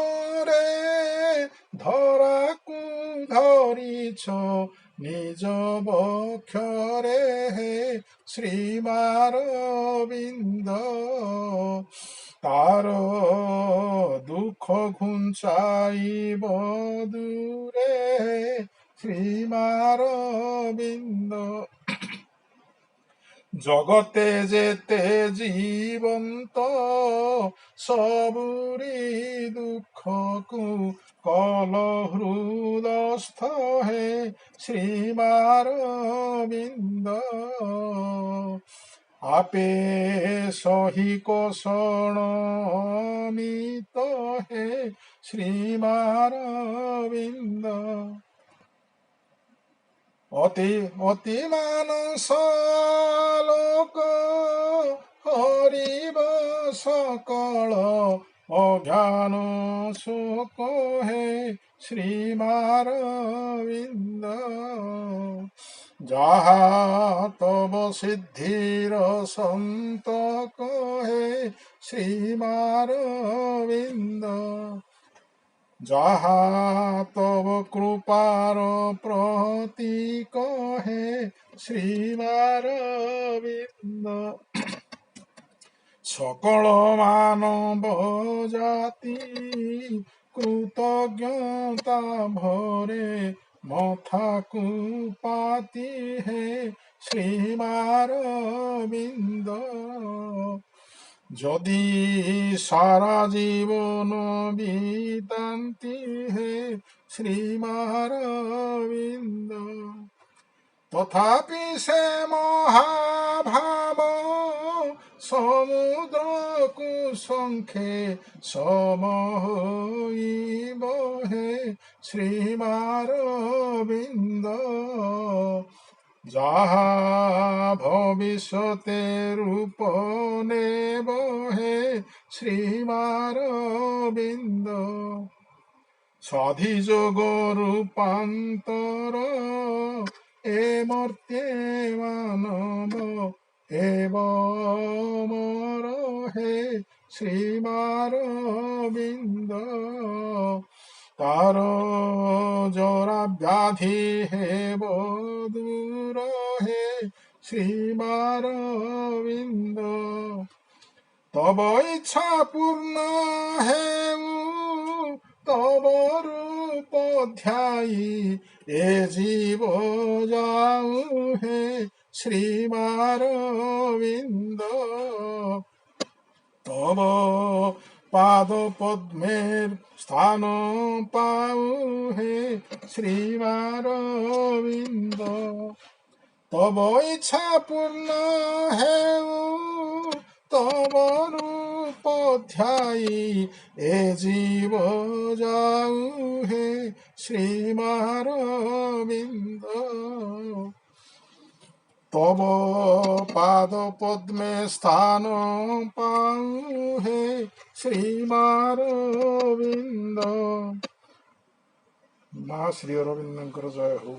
रे धरा को धरिछ निज बक्षरे हे श्रीमारविंद तार दुख घुंचाइब दूरे শ্রীমারবিন্দ। জগতে যেতে জীবন্ত সবুরি দুঃখকু কল হৃদস্থ হে শ্রীমারবিন্দ। আপে সহি কোষণ অমিত হে শ্রীমারবিন্দ। অতি মানস লোক হরিব সকল অজ্ঞান শোক হে শ্রীমারবিন্দ। যাহা তব সিদ্ধির সন্তক হে শ্রীমারবিন্দ। যাহা তব কৃপার প্রতীক হে শ্রীমারবিন্দ। সকল মানব জাতি কৃতজ্ঞতা ভরে মথাকু পাতি হে শ্রীমারবিন্দ। যদি সারা জীবন বিতান্তি হে শ্রীমারবিন্দ। তথাপি সে মহাভাব সমুদ্রকু শঙ্খে সমহইব হে শ্রীমারবিন্দ। যাহা ভবিষ্যতে রূপ নেব হে শ্রীমারবিন্দ। স্বাধিযোগ রূপান্তর এ মর্ত্যে মানব এব মর হে শ্রীমারবিন্দ। তার জরা ব্যাধি হেব দূর হে শ্রীমারবিন্দ। তব ইচ্ছা পূর্ণ হেউ তব রূপ ধ্যায়ী এ জীব যাউ হে শ্রীমারবিন্দ। তব পাদ পদ্মের স্থান পাউ হে শ্রীমারবিন্দ। তব ইচ্ছা পূর্ণ হেউ তব রূপ ধ্যায়ী এ জীব যাউ হে শ্রীমারবিন্দ। তব পাদ পদ্মে স্থান পাউ হে শ্রীমারবিন্দ। মা শ্রী অরবিନ୍ଦଙ୍କର ଜୟ ହଉ।